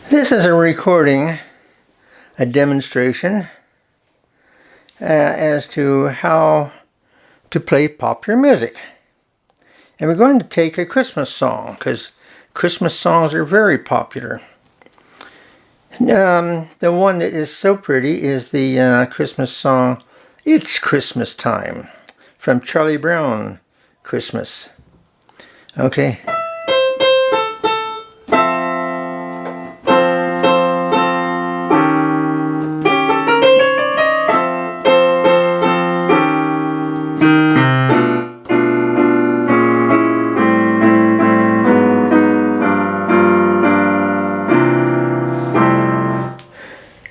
This is a recording, a demonstration as to how to play popular music. And we're going to take a Christmas song because Christmas songs are very popular. The one that is so pretty is the Christmas song, It's Christmas Time, from Charlie Brown Christmas. Okay.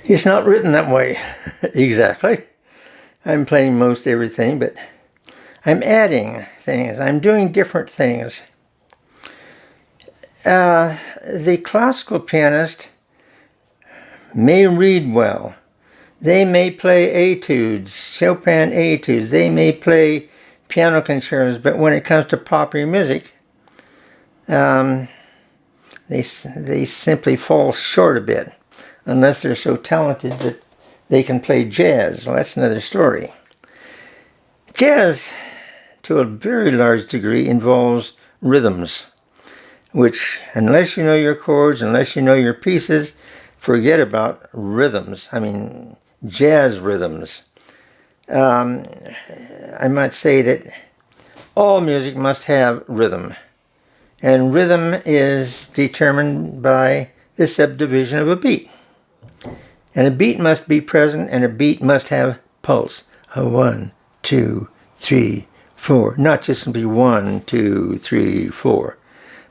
It's not written that way exactly. I'm playing most everything, but I'm adding things. I'm doing different things. The classical pianist may read well. They may play etudes, Chopin etudes. They may play piano concertos, but when it comes to popular music, they simply fall short a bit. Unless they're so talented that they can play jazz. Well, that's another story. Jazz, to a very large degree, involves rhythms, which, unless you know your chords, unless you know your pieces, forget about rhythms. I mean, jazz rhythms. I might say that all music must have rhythm. And rhythm is determined by the subdivision of a beat. And a beat must be present, and a beat must have pulse. A 1, 2, 3, 4. Not just simply 1, 2, 3, 4.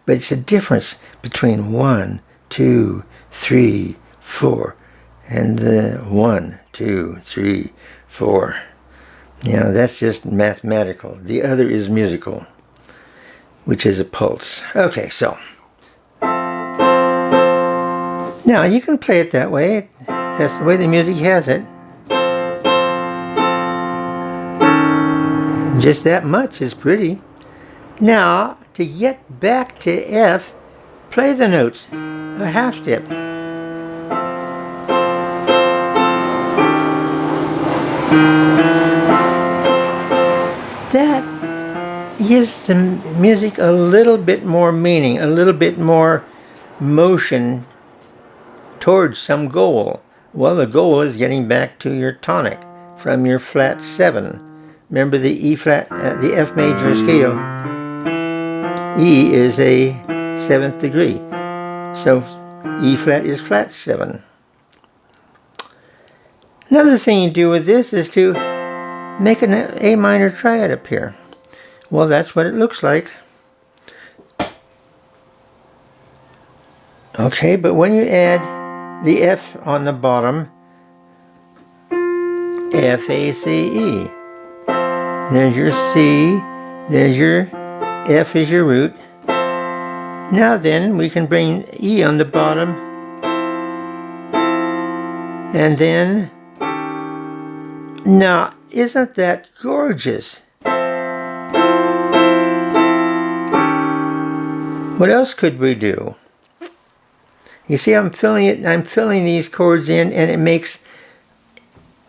But it's a difference between 1, 2, 3, 4, and the 1, 2, 3, 4. You know, that's just mathematical. The other is musical, which is a pulse. Okay, so. Now, you can play it that way. That's the way the music has it. Just that much is pretty. Now, to get back to F, play the notes, a half step. That gives the music a little bit more meaning, a little bit more motion towards some goal. Well, the goal is getting back to your tonic from your flat 7. Remember the E flat, the F major scale. E is a 7th degree. So E flat is flat 7. Another thing you do with this is to make an A minor triad appear. Well, that's what it looks like. Okay, but when you add the F on the bottom, F, A, C, E. There's your C, there's your F is your root. Now then, we can bring E on the bottom, and then, now, isn't that gorgeous? What else could we do? You see, I'm filling these chords in, and it makes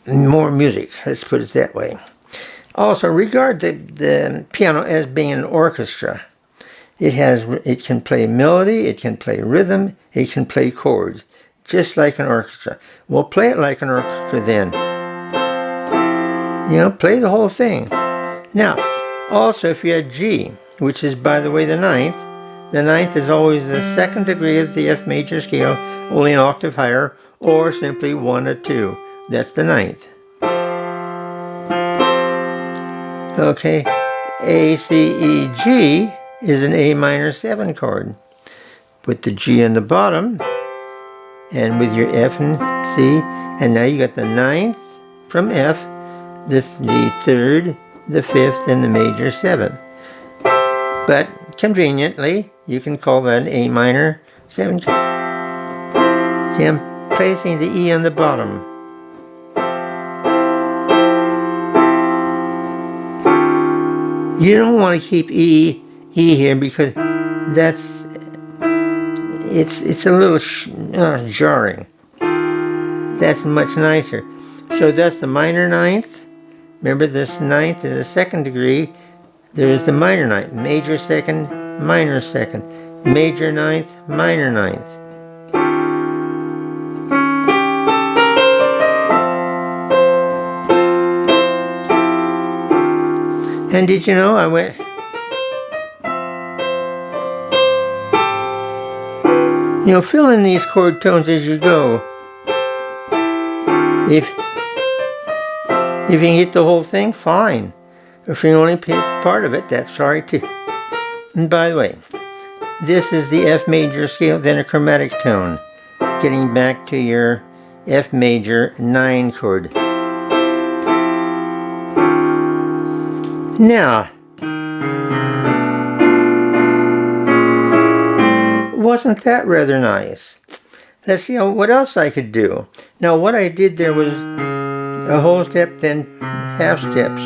more music. Let's put it that way. Also, regard the piano as being an orchestra. It can play melody, it can play rhythm, it can play chords, just like an orchestra. Well, play it like an orchestra then. You know, play the whole thing. Now, also, if you had G, which is, by the way, the 9th, the 9th is always the 2nd degree of the F major scale, only an octave higher, or simply 1 or 2. That's the 9th. Okay, A, C, E, G is an A minor 7 chord. Put the G on the bottom, and with your F and C, and now you got the 9th from F, the 3rd, the 5th, and the major 7th. But conveniently, you can call that an A minor 7. See, I'm placing the E on the bottom. You don't want to keep E here because that's it's a little jarring. That's much nicer. So that's the minor ninth. Remember, this ninth is a second degree. There's the minor ninth, major second, minor second, major ninth, minor ninth. And did you know I went... You know, fill in these chord tones as you go. If you can get the whole thing, fine. If you only pick part of it, that's all right too. And by the way, this is the F major scale, then a chromatic tone. Getting back to your F major 9 chord. Now, wasn't that rather nice? Let's see what else I could do. Now what I did there was a whole step, then half steps.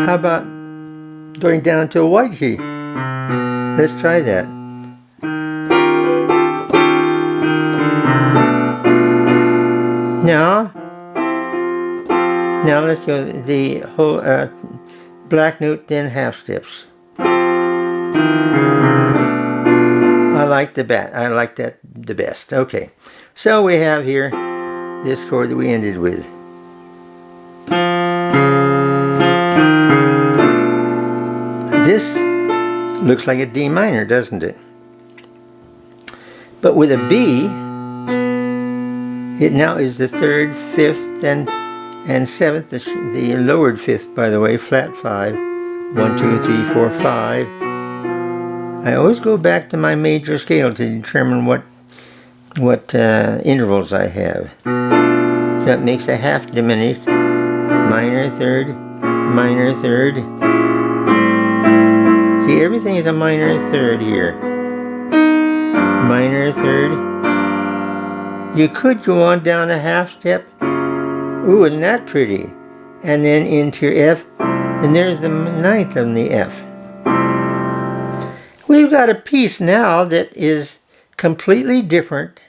How about going down to a white key? Let's try that. Now let's go the whole black note, then half steps. I like that the best. Okay, so we have here this chord that we ended with. This looks like a D minor, doesn't it? But with a B, it now is the 3rd, 5th, and 7th, the lowered 5th, by the way, flat 5. 1, 2, 3, 4, 5. I always go back to my major scale to determine what intervals I have. So that makes a half diminished. Minor 3rd, minor 3rd. See, everything is a minor 3rd here. Minor 3rd. You could go on down a half step. Ooh, isn't that pretty? And then into your F, and there's the 9th on the F. We've got a piece now that is completely different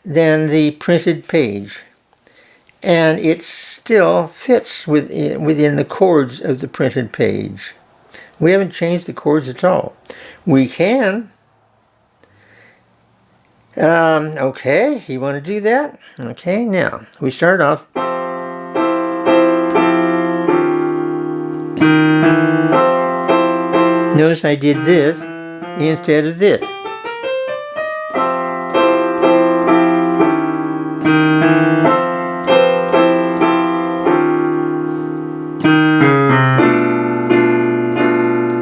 than the printed page, and it still fits within the chords of the printed page. We haven't changed the chords at all. We can. Okay, you want to do that? Okay, now we start off. Notice I did this instead of this.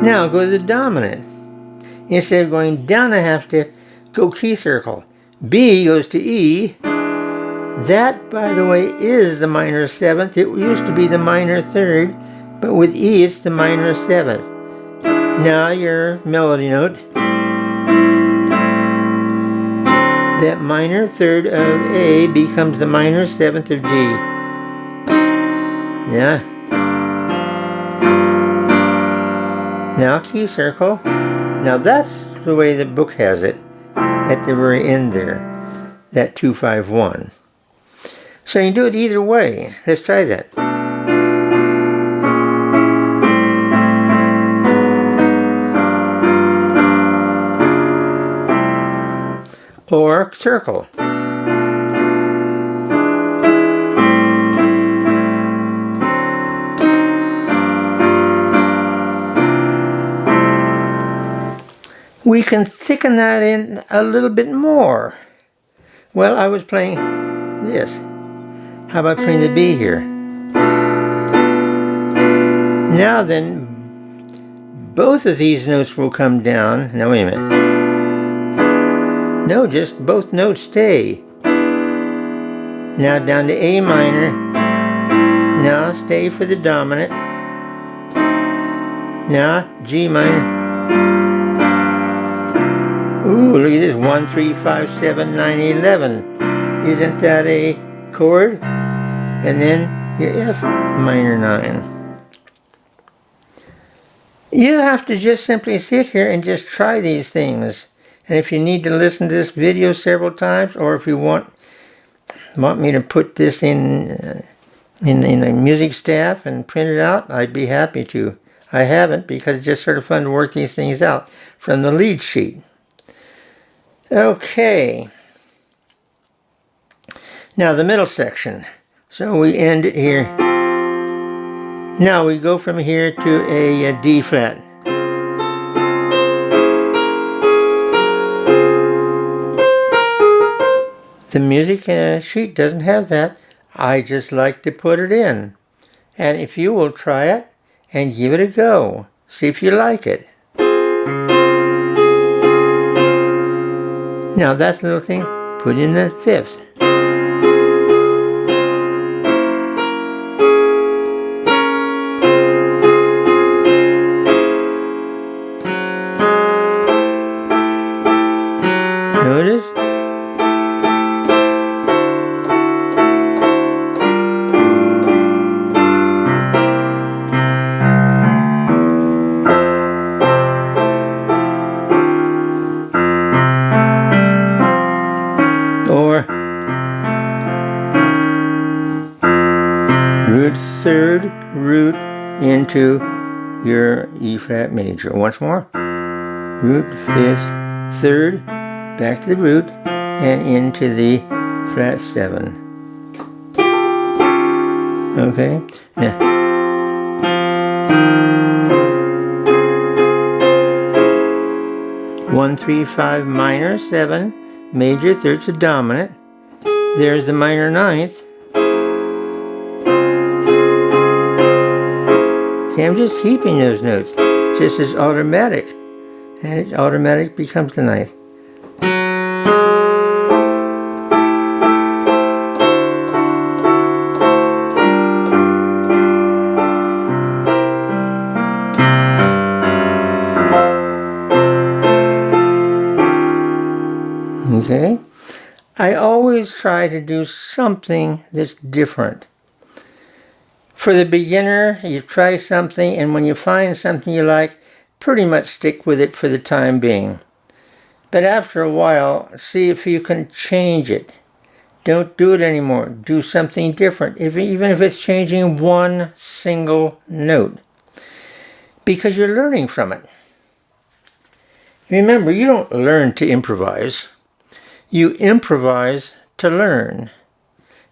Now go to the dominant. Instead of going down a half step, go key circle. B goes to E. That, by the way, is the minor 7th. It used to be the minor 3rd, but with E it's the minor 7th. Now your melody note. That minor 3rd of A becomes the minor 7th of D. Yeah. Now key circle. Now that's the way the book has it at the very end there. That 2-5-1. So you can do it either way. Let's try that. Or circle. We can thicken that in a little bit more. Well, I was playing this. How about playing the B here? Now then, both of these notes will come down. Now wait a minute. No, just both notes stay. Now down to A minor. Now stay for the dominant. Now G minor. Ooh, look at this. 1, 3, 5, 7, 9, 11. Isn't that a chord? And then your F minor 9. You have to just simply sit here and just try these things. And if you need to listen to this video several times, or if you want me to put this in a music staff and print it out, I'd be happy to. I haven't, because it's just sort of fun to work these things out from the lead sheet. Okay. Now the middle section. So we end it here. Now we go from here to a D flat. The music sheet doesn't have that. I just like to put it in. And if you will try it and give it a go, see if you like it. Now that little thing, put in the fifth. Notice? Or root third, root into your E flat major. Once more. Root fifth, third, back to the root, and into the flat 7. Okay? Now, one, 3, 5 minor, 7, major, third's a dominant. There's the minor ninth. See, I'm just keeping those notes, just as automatic. And it automatic becomes the ninth. Okay? I always try to do something that's different. For the beginner, you try something, and when you find something you like, pretty much stick with it for the time being. But after a while, see if you can change it. Don't do it anymore. Do something different, even if it's changing one single note, because you're learning from it. Remember, you don't learn to improvise. You improvise to learn.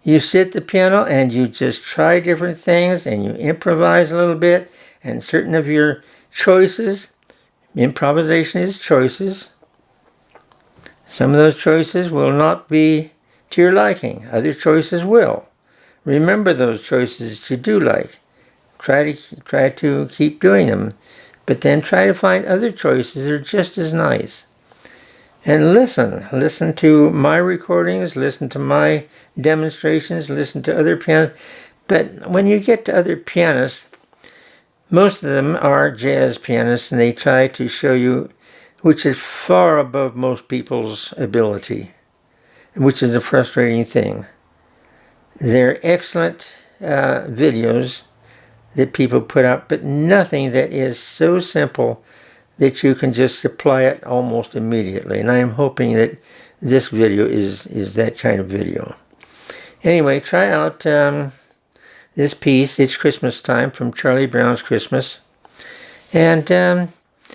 You sit at the piano and you just try different things and you improvise a little bit, and certain of your choices, improvisation is choices. Some of those choices will not be to your liking. Other choices will. Remember those choices that you do like. Try to keep doing them, but then try to find other choices that are just as nice. And listen to my recordings, listen to my demonstrations, listen to other pianists. But when you get to other pianists, most of them are jazz pianists, and they try to show you, which is far above most people's ability, which is a frustrating thing. They're excellent videos that people put out, but nothing that is so simple that you can just apply it almost immediately. And I am hoping that this video is that kind of video. Anyway, try out this piece, It's Christmas Time, from Charlie Brown's Christmas. And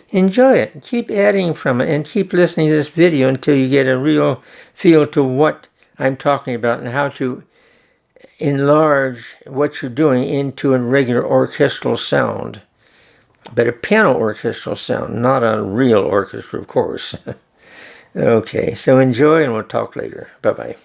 enjoy it. Keep adding from it, and keep listening to this video until you get a real feel to what I'm talking about and how to enlarge what you're doing into a regular orchestral sound. But a piano orchestral sound, not a real orchestra, of course. Okay, so enjoy, and we'll talk later. Bye-bye.